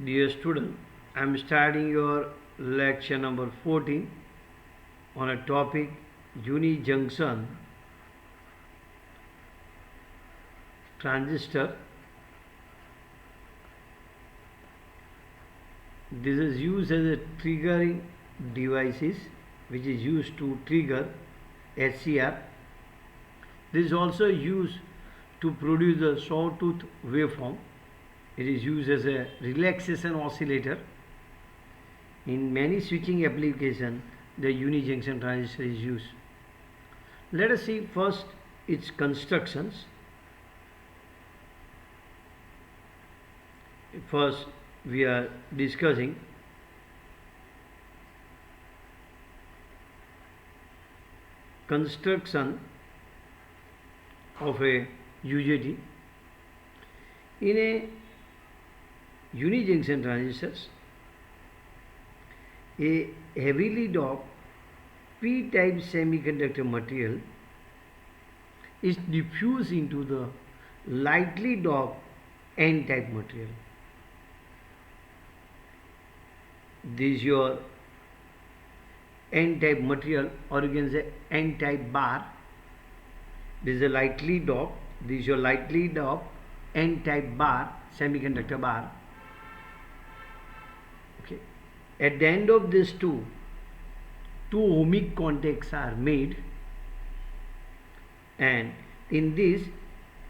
Dear student, I am starting your lecture number 14 on a topic uni-junction transistor. This is used as a triggering devices which is used to trigger HCR. This is also used to produce a sawtooth waveform. It is used as a relaxation oscillator. In many switching applications, the uni-junction transistor is used. Let us see first its constructions. First, we are discussing construction of a UJT. In a uni-junction transistors, a heavily doped p-type semiconductor material is diffused into the lightly doped n-type material. This is your n-type material, or you can say n-type bar. This is a lightly doped. This is your lightly doped n-type bar, semiconductor bar. Okay. At the end of this two ohmic contacts are made, and in this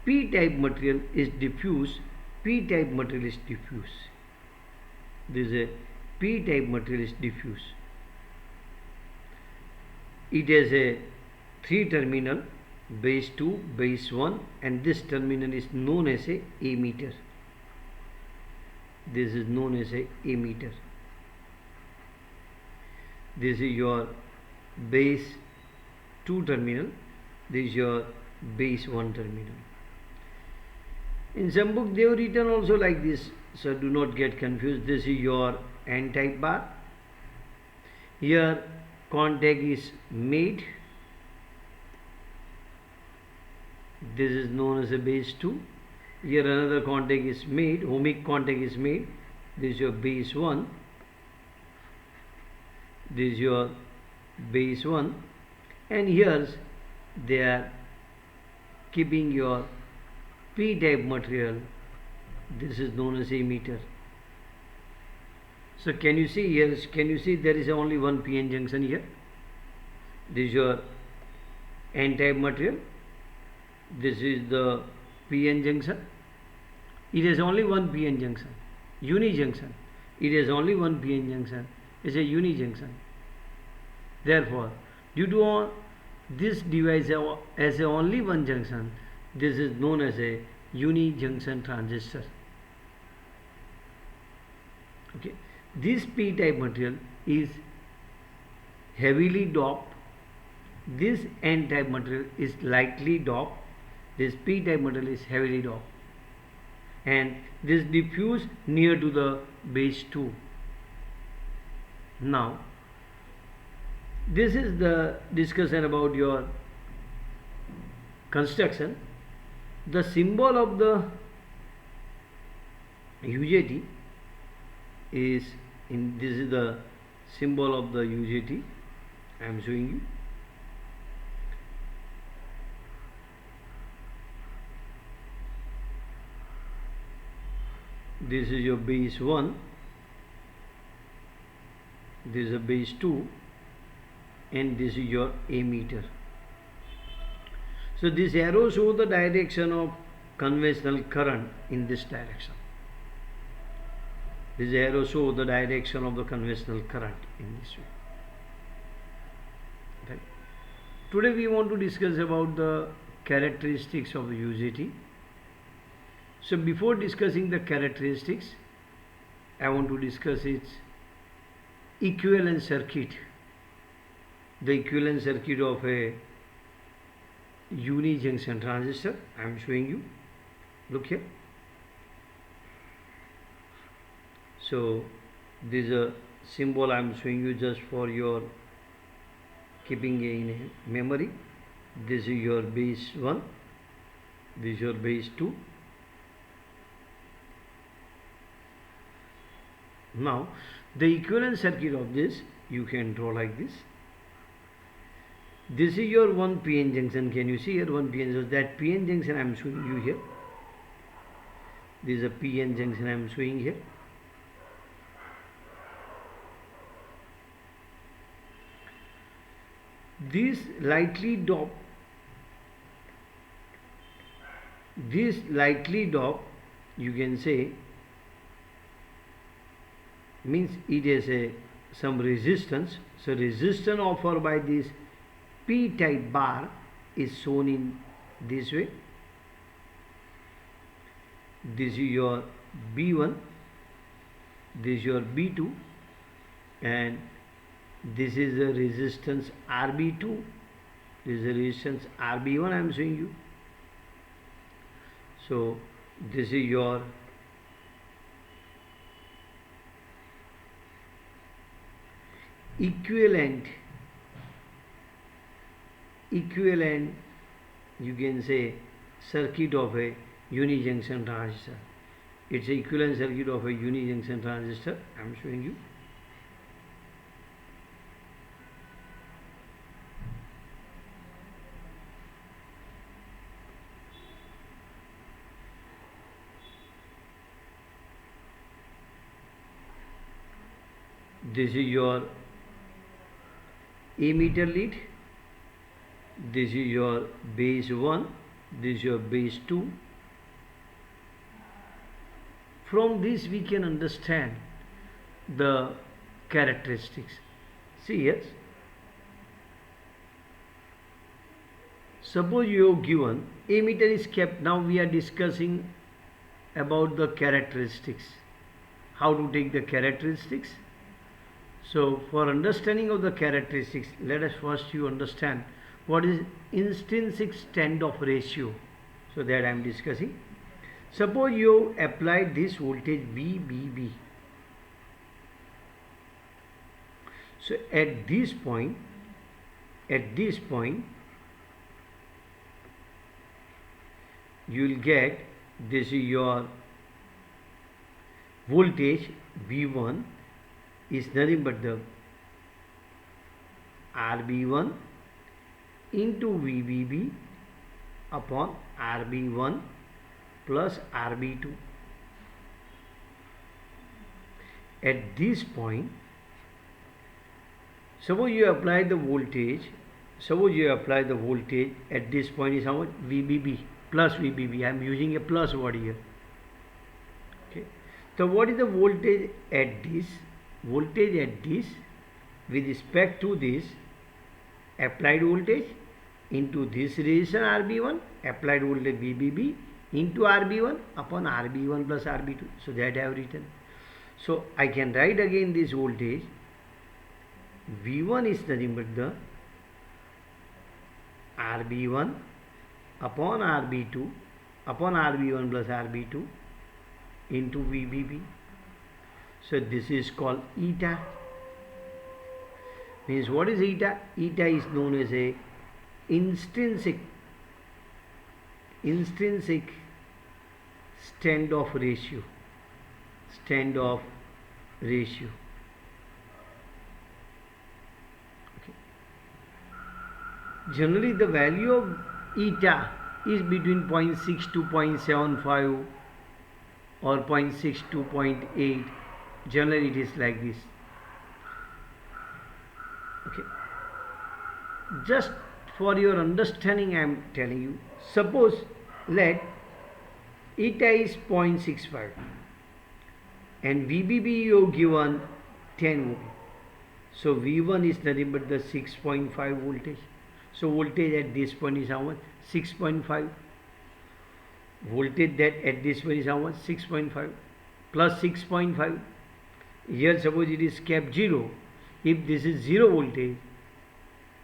p-type material is diffused. P-type material is diffused. This is a p-type material is diffused. It has a 3 terminal, base 2, base 1, and this terminal is known as a emitter. This is known as a emitter. This is your base 2 terminal. This is your base 1 terminal. In some book they have written also like this, so do not get confused. This is your n-type bar. Here contact is made. This is known as a base 2. Here another contact is made, ohmic contact is made. This is your base 1. This is your base 1, and here they are keeping your p-type material. This is known as emitter. So can you see here, can you see there is only one p-n junction here? This is your n-type material. This is the p-n junction. It has only one p-n junction, uni-junction. It has only one p-n junction. It's a uni-junction. Therefore, due to this device as only one junction, this is known as a uni-junction transistor. Okay. This p-type material is heavily doped. This n-type material is lightly doped. This p-type material is heavily doped, and this diffuse near to the base 2. Now, this is the discussion about your construction. The symbol of the UJT is this is the symbol of the UJT. I am showing you. This is your base 1. This is a base 2, and this is your emitter. So this arrow shows the direction of conventional current in this direction. This arrow shows the direction of the conventional current in this way. Right. Today we want to discuss about the characteristics of the UJT. So before discussing the characteristics, I want to discuss its equivalent circuit. The equivalent circuit of a uni-junction transistor. I am showing you. Look here. So this is a symbol I am showing you just for your keeping in memory. This is your base 1. This is your base 2. Now the equivalent circuit of this you can draw like this. This is your one PN junction. Can you see here one PN junction? That PN junction I am showing you here. This is a PN junction I am showing here. This lightly doped you can say means it has some resistance. So resistance offered by this p-type bar is shown in this way. This is your B1, this is your B2, and this is the resistance RB2, this is the resistance RB1 I am showing you. So this is your equivalent you can say circuit of a unijunction transistor. It's an equivalent circuit of a unijunction transistor I am showing you. This is your emitter lead, this is your base 1, this is your base 2. From this we can understand the characteristics. See, yes, suppose you have given emitter is kept. Now we are discussing about the characteristics, how to take the characteristics. So for understanding of the characteristics, let us first you understand what is intrinsic standoff ratio. So that I am discussing. Suppose you apply this voltage VBB. So at this point you will get this is your voltage V1 is nothing but the RB1 into VBB upon RB1 plus RB2. At this point, suppose you apply the voltage at this point is how much? VBB plus VBB. I am using a plus word here. Okay. So what is the voltage at this? Voltage at this with respect to this applied voltage into this resistance RB1 applied voltage VBB into RB1 upon RB1 plus RB2. So that I have written. So I can write again this voltage V1 is nothing but the RB1 upon RB2 upon RB1 plus RB2 into VBB. So this is called eta. Means what is eta? Eta is known as a intrinsic standoff ratio. Okay. Generally the value of eta is between 0.6 to 0.75 or 0.6 to 0.8. Generally it is like this. Okay. Just for your understanding I am telling you. Suppose let eta is 0.65 and VBB you have given 10 volt. So V1 is nothing but the 6.5 voltage. So voltage at this point is how much? 6.5. Voltage that at this point is how much? 6.5 plus 6.5. Here suppose it is kept 0. If this is 0 voltage,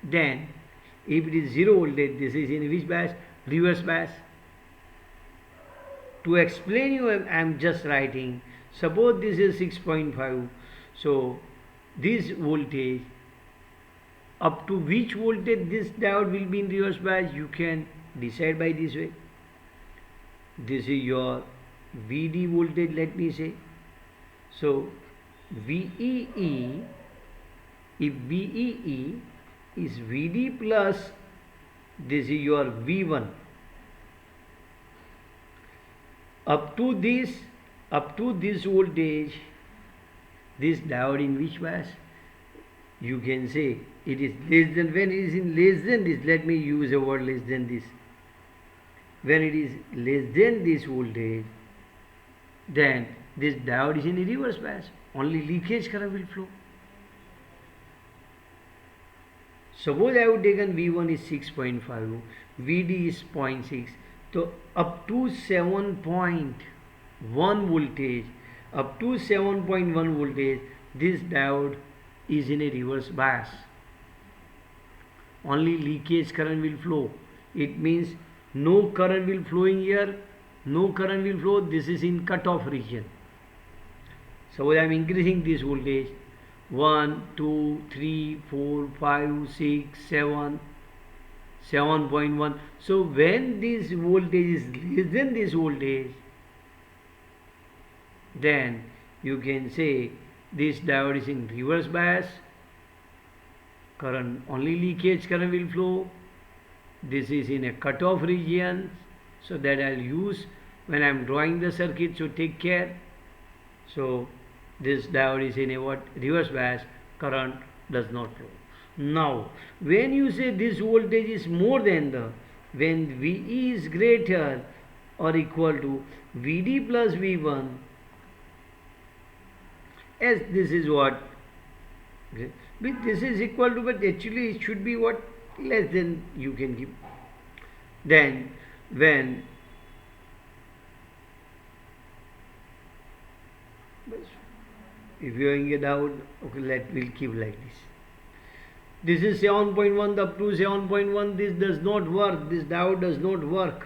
then if it is 0 voltage, this is in which bias? Reverse bias. To explain you, I am just writing. Suppose this is 6.5. So this voltage, up to which voltage this diode will be in reverse bias, you can decide by this way. This is your VD voltage, let me say. So VEE, if VEE is VD plus, this is your V1, up to this voltage, this diode in which bias? You can say it is less than. When it is in less than this, let me use a word less than this. When it is less than this voltage, then this diode is in a reverse bias. Only leakage current will flow. Suppose I have taken V1 is 6.5, VD is 0.6. So up to 7.1 voltage, this diode is in a reverse bias. Only leakage current will flow. It means no current will flow in here, no current will flow. This is in cutoff region. Suppose I am increasing this voltage 1, 2, 3, 4, 5, 6, 7, 7.1. So when this voltage is less than this voltage, then you can say this diode is in reverse bias. Current, only leakage current will flow. This is in a cutoff region, so that I will use when I am drawing the circuit, so take care. So this diode is in a what? Reverse bias, current does not flow. Now when you say this voltage is more than when VE is greater or equal to VD plus V1, as this is what? Okay. But this is equal to, but actually it should be what? Less than you can give. Then when if you are having a doubt, okay, we'll keep like this. This is 7.1 up to 7.1. This does not work. This diode does not work.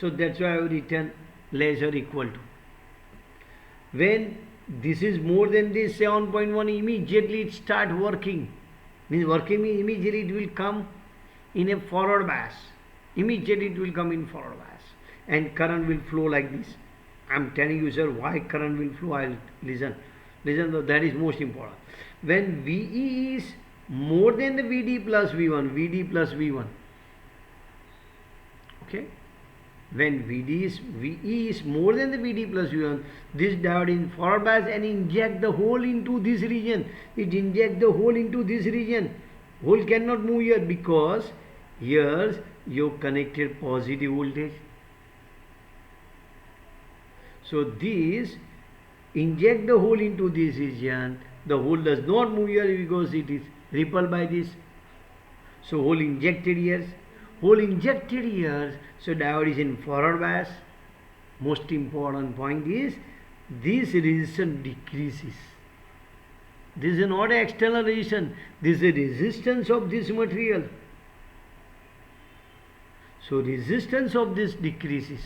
So that's why I have written less or equal to. When this is more than this 7.1, immediately it start working. Means working means immediately it will come in a forward bias. Immediately it will come in forward bias. And current will flow like this. I am telling you, sir, why current will flow. I'll listen. Listen, that is most important. When VE is more than the VD plus V1, okay? When VE is more than the VD plus V1, this diode in forward bias and inject the hole into this region. It inject the hole into this region. Hole cannot move here because here you connected positive voltage. So this inject the hole into this region. The hole does not move here because it is repelled by this. So hole injected here. So diode is in forward bias. Most important point is this resistance decreases. This is not an external resistance. This is a resistance of this material. So resistance of this decreases.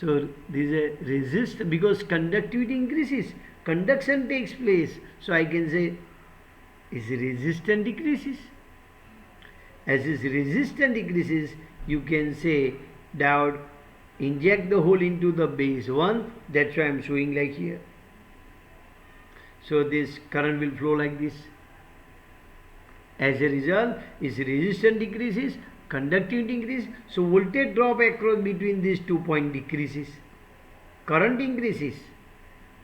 So this is a resist because conductivity increases. Conduction takes place. So I can say is resistance decreases. As this resistance decreases, you can say diode inject the hole into the base 1. That's why I am showing like here. So this current will flow like this. As a result, its resistance decreases, conductivity increases. So voltage drop across between these 2 points decreases. Current increases.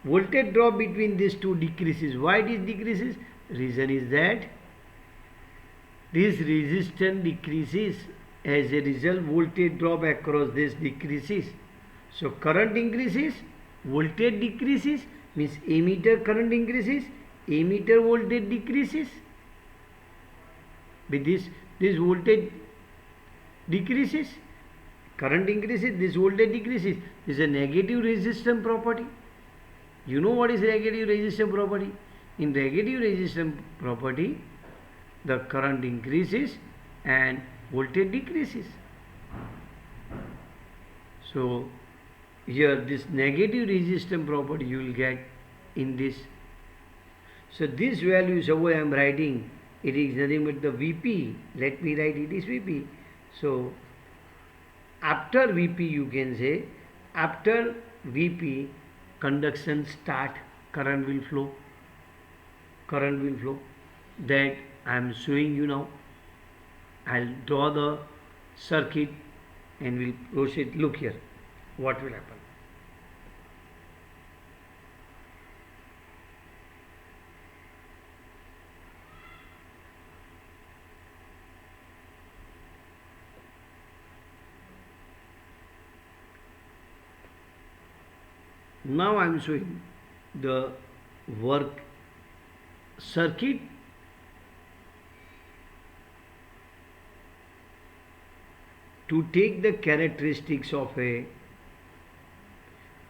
Voltage drop between these two decreases. Why it is decreases? Reason is that this resistance decreases. As a result, voltage drop across this decreases. So current increases, voltage decreases, means ammeter current increases, ammeter voltage decreases. With this voltage decreases, current increases, this voltage decreases. This is a negative resistance property. You know what is negative resistance property? In negative resistance property, the current increases and voltage decreases. So here this negative resistance property you will get in this. So this value, suppose I am writing, it is nothing but the Vp. Let me write it is Vp. So after Vp you can say, after Vp conduction start, current will flow, current will flow. That I am showing you now. I'll draw the circuit and we'll proceed. Look here, what will happen. Now I am showing the work circuit to take the characteristics of a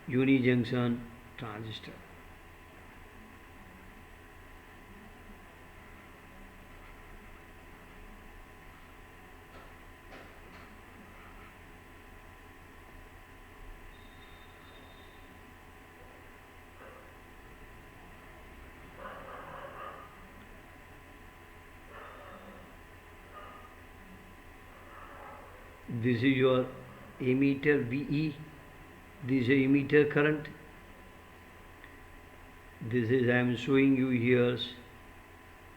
unijunction transistor. This is your emitter VE, this is emitter current, this is I am showing you here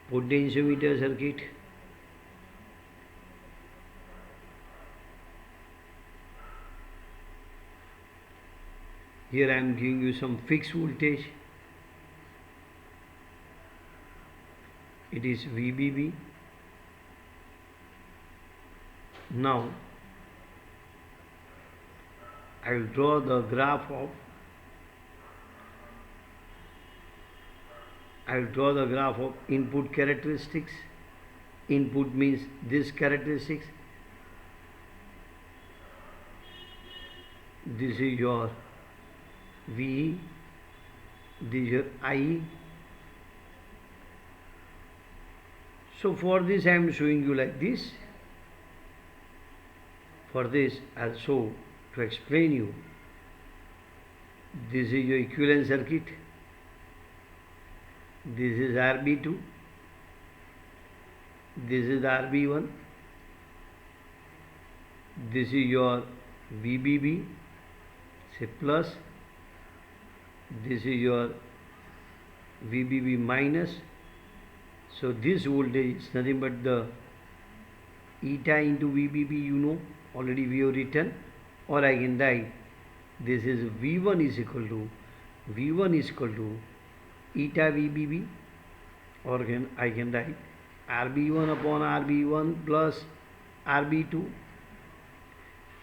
potentiometer circuit. Here I am giving you some fixed voltage, it is VBB. Now I will draw the graph of input characteristics. Input means this characteristics. This is your VE, this is your IE. So for this I am showing you like this. For this I'll show to explain you. This is your equivalent circuit. This is RB2. This is RB1. This is your VBB, say plus. This is your VBB minus. So this voltage is nothing but the eta into VBB, you know, already we have written. Or I can write this is V1 is equal to eta VBB, or I can write RB1 upon RB1 plus RB2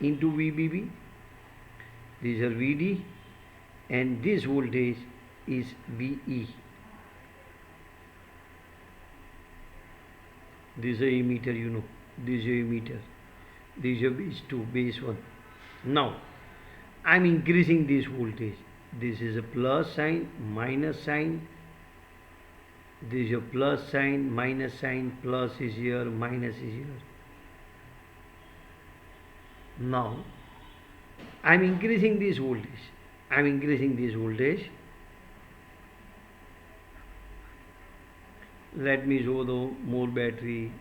into VBB. These are VD and this voltage is VE. This is a emitter, you know, this is a emitter, this is a base 2, base 1. Now I am increasing this voltage. This is a plus sign, minus sign. This is a plus sign, minus sign, plus is here, minus is here. Now I am increasing this voltage. Let me show the more battery.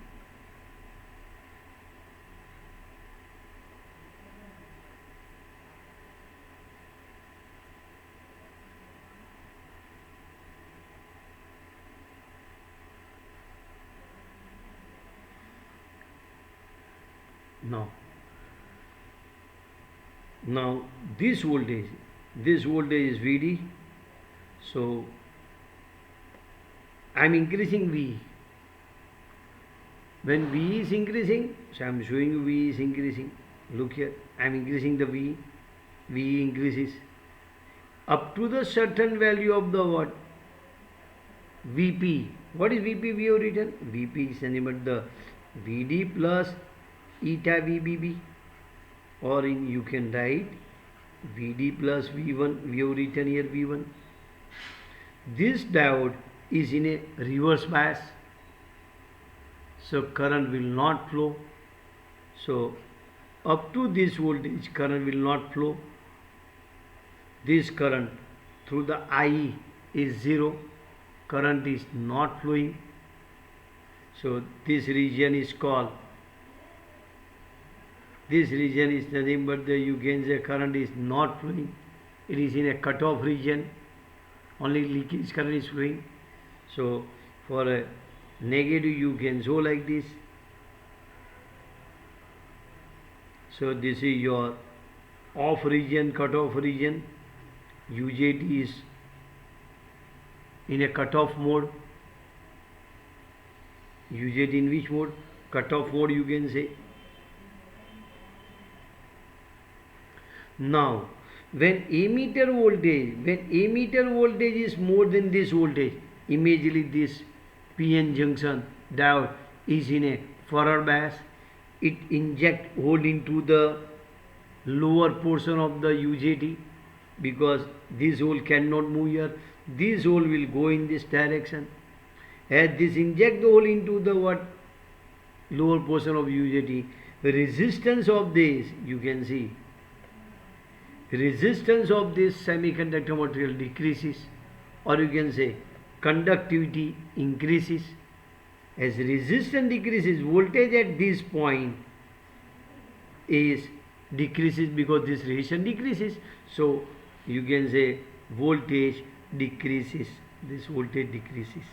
Now this voltage is VD, so I am increasing V. When V is increasing, so I am showing you V is increasing. Look here, I am increasing the V increases up to the certain value of the what? VP. What is VP? We have written VP is nothing but the VD plus eta VBB, or you can write VD plus V1. We have written here V1. This diode is in a reverse bias, so current will not flow. So up to this voltage current will not flow. This current through the IE is 0, current is not flowing. So this region is called, this region is nothing but the, you can say, current is not flowing. it is in a cutoff region, only leakage current is flowing. So for a negative you can show like this. So this is your off region, cutoff region. UJT is in a cutoff mode. UJT in which mode? Cutoff mode you can say. Now when emitter voltage is more than this voltage, immediately this PN junction diode is in a forward bias. It inject hole into the lower portion of the UJT, because this hole cannot move here. This hole will go in this direction. As this inject the hole into the lower portion of UJT, the resistance of this, you can see, resistance of this semiconductor material decreases, or you can say conductivity increases. As resistance decreases, voltage at this point is decreases, because this resistance decreases. So you can say voltage decreases, this voltage decreases,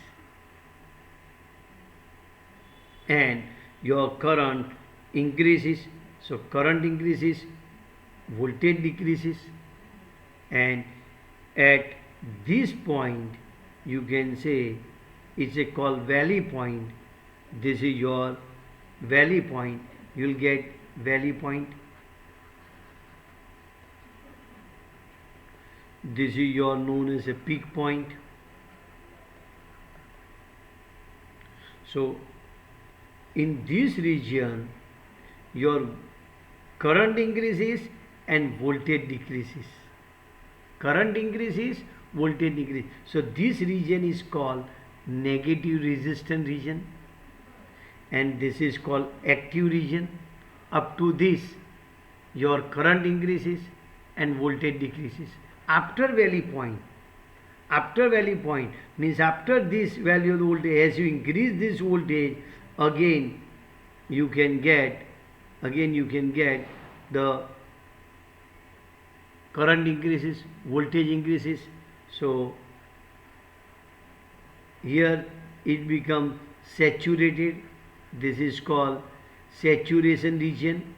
and your current increases. So current increases, voltage decreases, and at this point you can say it's a called valley point. This is your valley point. You will get valley point. This is your known as a peak point. So in this region your current increases and voltage decreases. Current increases, voltage decreases. So this region is called negative resistance region, and this is called active region. Up to this your current increases and voltage decreases. After valley point means after this value of the voltage, as you increase this voltage, again you can get the current increases, voltage increases. So here it becomes saturated. This is called saturation region.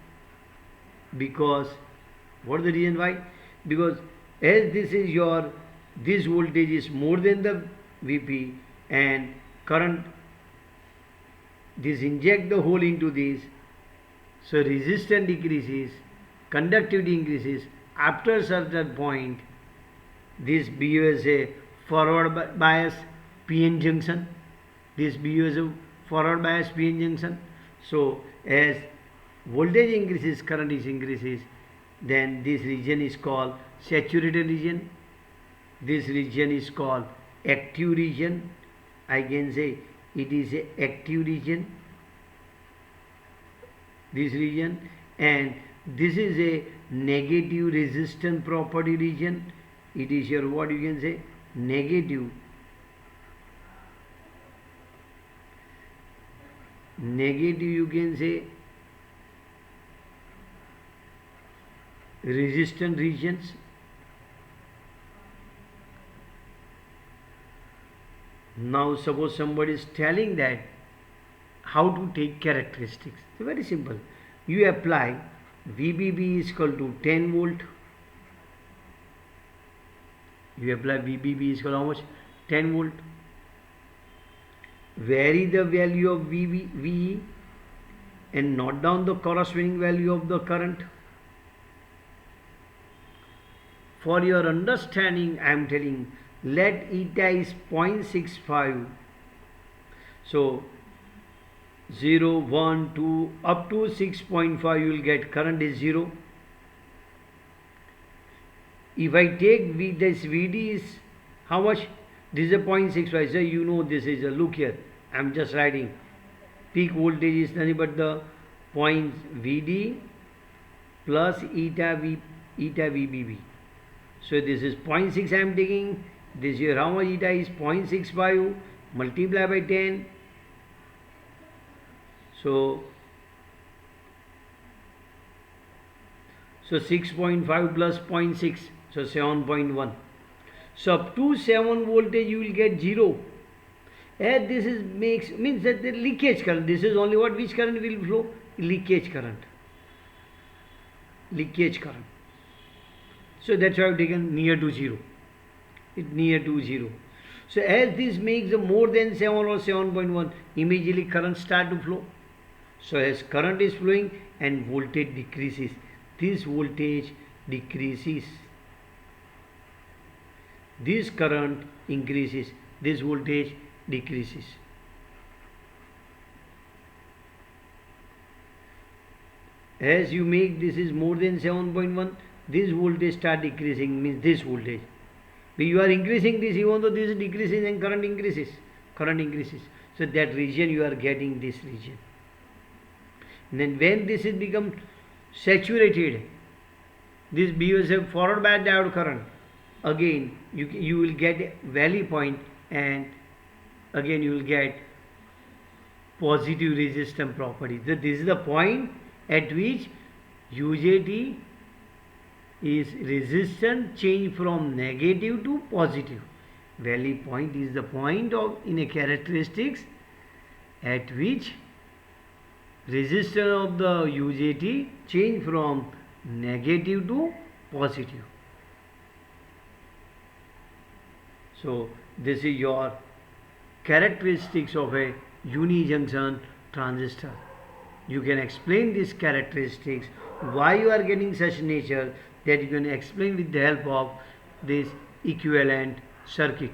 Because what is the reason why? Because as this voltage is more than the Vp, and current, this inject the hole into this, so resistance decreases, conductivity increases. After a certain point, this behaves a forward bias PN junction. This behaves a forward bias PN junction. So as voltage increases, current is increases, then this region is called saturated region. This region is called active region. I can say it is a active region, this region, and this is a negative resistance property region. It is your what you can say negative you can say resistant regions. Now suppose somebody is telling that how to take characteristics. It's very simple. You apply VBB is equal to 10 volt. You apply VBB is equal to how much? 10 volt. Vary the value of VE and note down the corresponding value of the current. For your understanding, I am telling, let eta is 0.65. So 0, 1, 2, up to 6.5 you will get current is 0. If I take this VD is how much? This is a 0.65. So you know this is a, look here, I am just writing peak voltage is nothing but the point VD plus eta VBB. So this is 0.6 I am taking. This here how much eta is 0.65 multiply by 10. So 6.5 plus 0.6, So 7.1. So up to 7 voltage you will get 0. As this is means that the leakage current. This is only what, which current will flow? Leakage current. Leakage current. So that's why I've taken near to 0. It near to 0. So as this makes more than 7 or 7.1, immediately current start to flow. So as current is flowing and voltage decreases, this voltage decreases. This current increases, this voltage decreases. As you make this is more than 7.1, this voltage start decreasing, means this voltage. But you are increasing this, even though this is decreasing and current increases. Current increases. So that region you are getting this region. And then when this is become saturated, this BSF forward bias diode current, again you will get valley point, and again you will get positive resistance property. So this is the point at which UJT is resistance change from negative to positive. Valley point is the point of in a characteristics at which resistance of the UJT change from negative to positive. So this is your characteristics of a unijunction transistor. You can explain these characteristics, why you are getting such nature, that you can explain with the help of this equivalent circuit.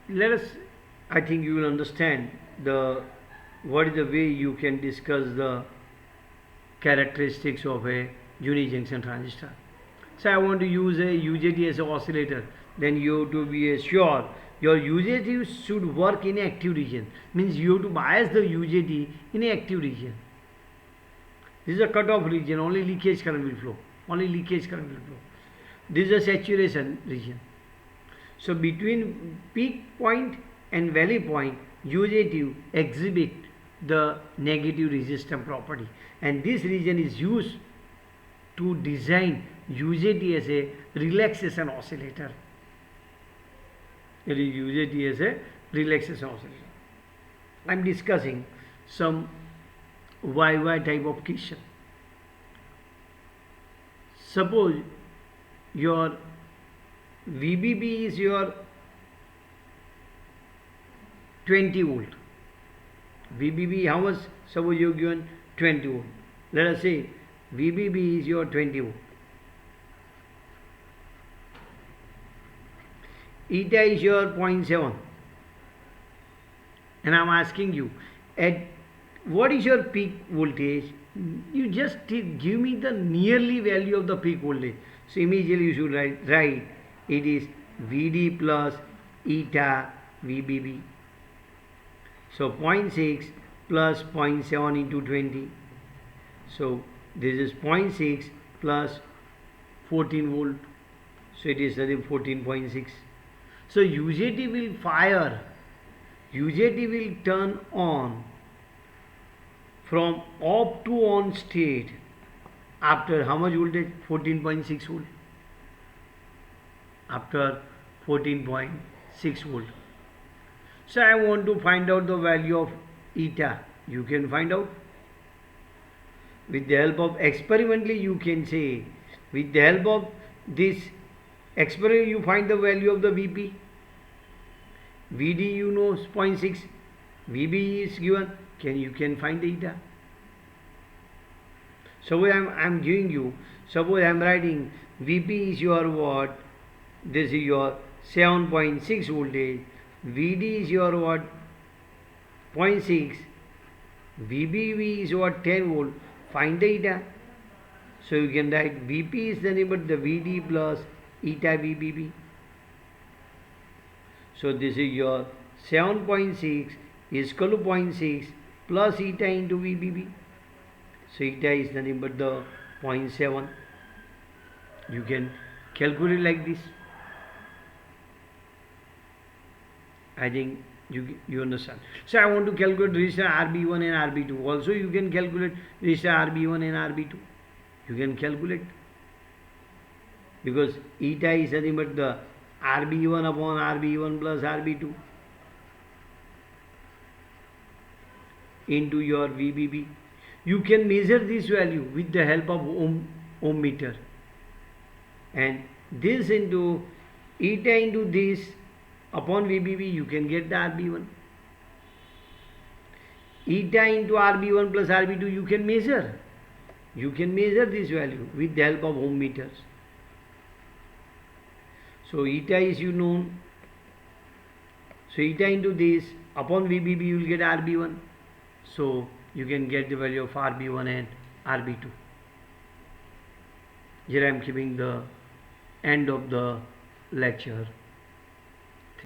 Let us, I think you will understand what is the way you can discuss the characteristics of a unijunction transistor. So I want to use a UJT as an oscillator. Then you have to be sure your UJT should work in active region. Means you have to bias the UJT in a active region. This is a cutoff region. Only leakage current will flow. Only leakage current will flow. This is a saturation region. So between peak point and valley point, UJT exhibit the negative resistance property, and this region is used to design UJT as a relaxation oscillator. It is UJT as a relaxation oscillator. I am discussing some YY type of question. Suppose your VBB is your 20 volt. VBB how much? Suppose you have given 20 volt. Let us say VBB is your 20 volt. Eta is your 0.7. And I am asking you, at what is your peak voltage? You just give me the nearly value of the peak voltage. So immediately you should write it is VD plus eta VBB. So 0.6 plus 0.7 into 20. So this is 0.6 plus 14 volt. So it is 14.6. So UJT will fire. UJT will turn on from off to on state after how much voltage? 14.6 volt. After 14.6 volt. So I want to find out the value of eta. You can find out with the help of experimentally. You can say with the help of this experiment you find the value of the VP. VD you know 0.6. VB is given. You can find the eta. So I am giving you. Suppose I am writing VP is your what? This is your 7.6 voltage. VD is your what? 0.6. VBB is what? 10 volt. Find the eta. So you can write VP is nothing but the VD plus eta VBB. So this is your 7.6 is equal to 0.6 plus eta into VBB. So eta is nothing but the 0.7. You can calculate like this. I think you understand. So I want to calculate resistor RB1 and RB2. Also you can calculate resistor RB1 and RB2. You can calculate, because eta is nothing but the RB1 upon RB1 plus RB2 into your VBB. You can measure this value with the help of ohm meter, and this into eta into this upon VBB, you can get the RB1. Eta into RB1 plus RB2 you can measure. You can measure this value with the help of ohm meters. So eta is known. So eta into this upon VBB you will get RB1. So you can get the value of RB1 and RB2. Here I am keeping the end of the lecture.